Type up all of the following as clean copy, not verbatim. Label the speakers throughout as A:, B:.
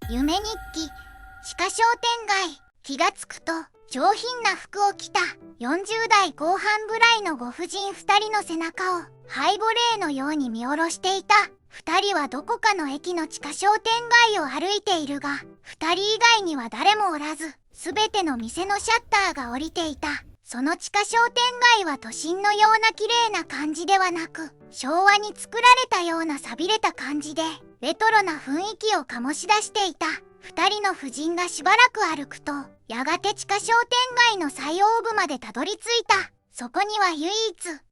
A: 夢日記。地下商店街。気がつくと上品な服を着た40代後半ぐらいのご婦人2人の背中をハイボレーのように見下ろしていた。2人はどこかの駅の地下商店街を歩いているが、2人以外には誰もおらず、すべての店のシャッターが降りていた。その地下商店街は都心のような綺麗な感じではなく、昭和に作られたような寂れた感じで、レトロな雰囲気を醸し出していた。2人の婦人がしばらく歩くと、やがて地下商店街の最奥部までたどり着いた。そこには唯一、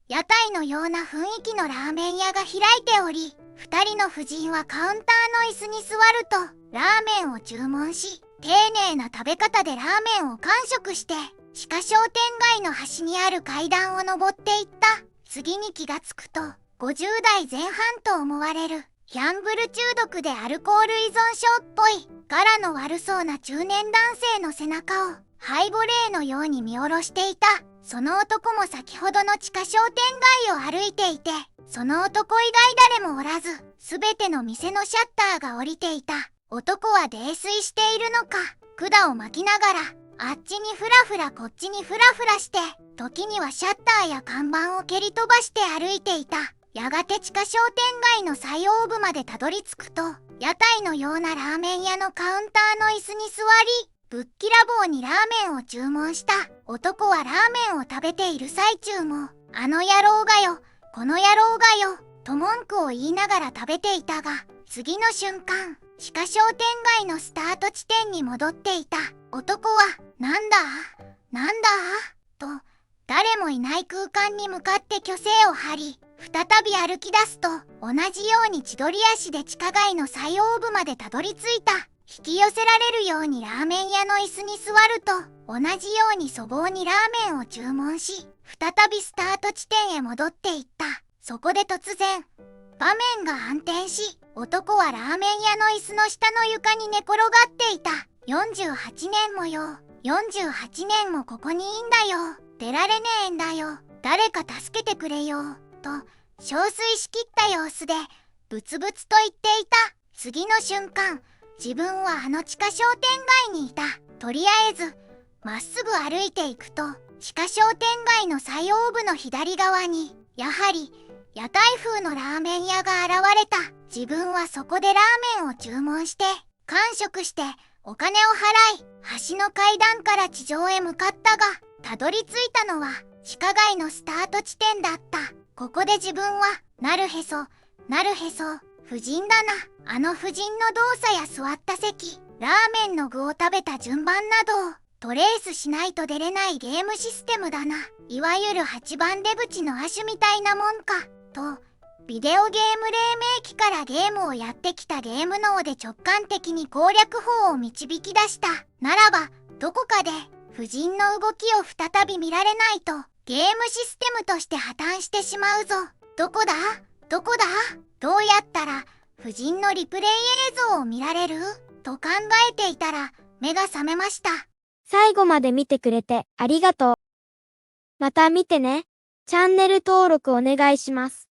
A: 屋台のような雰囲気のラーメン屋が開いており、2人の婦人はカウンターの椅子に座ると、ラーメンを注文し、丁寧な食べ方でラーメンを完食して、地下商店街の端にある階段を登っていった。次に気がつくと、50代前半と思われる、ギャンブル中毒でアルコール依存症っぽい、柄の悪そうな中年男性の背中を、ハイボレーのように見下ろしていた。その男も先ほどの地下商店街を歩いていて、その男以外誰もおらず、すべての店のシャッターが降りていた。男は泥酔しているのか、管を巻きながら、あっちにフラフラこっちにフラフラして、時にはシャッターや看板を蹴り飛ばして歩いていた。やがて地下商店街の最奥部までたどり着くと、屋台のようなラーメン屋のカウンターの椅子に座り、ぶっきらぼうにラーメンを注文した。男はラーメンを食べている最中も、あの野郎がよ、この野郎がよ、と文句を言いながら食べていたが、次の瞬間、地下商店街のスタート地点に戻っていた。男は、なんだと、誰もいない空間に向かって虚勢を張り、再び歩き出すと、同じように千鳥足で地下街の最奥部までたどり着いた。引き寄せられるようにラーメン屋の椅子に座ると、同じように粗暴にラーメンを注文し、再びスタート地点へ戻っていった。そこで突然、場面が暗転し、男はラーメン屋の椅子の下の床に寝転がっていた。48年もよ、48年もここにいんだよ、出られねえんだよ、誰か助けてくれよ、と、憔悴しきった様子で、ブツブツと言っていた。次の瞬間、自分はあの地下商店街にいた。とりあえず、まっすぐ歩いていくと、地下商店街の最奥部の左側に、やはり、屋台風のラーメン屋が現れた。自分はそこでラーメンを注文して、完食して、お金を払い、橋の階段から地上へ向かったが、たどり着いたのは、地下街のスタート地点だった。ここで自分は、なるへそ、婦人だな。あの婦人の動作や座った席、ラーメンの具を食べた順番などをトレースしないと出れないゲームシステムだな。いわゆる8番出口の亜種みたいなもんか。と、ビデオゲーム黎明期からゲームをやってきたゲーム脳で直感的に攻略法を導き出した。ならば、どこかで婦人の動きを再び見られないと、ゲームシステムとして破綻してしまうぞ。どこだどうやったら婦人のリプレイ映像を見られると考えていたら目が覚めました。
B: 最後まで見てくれてありがとう。また見てね。チャンネル登録お願いします。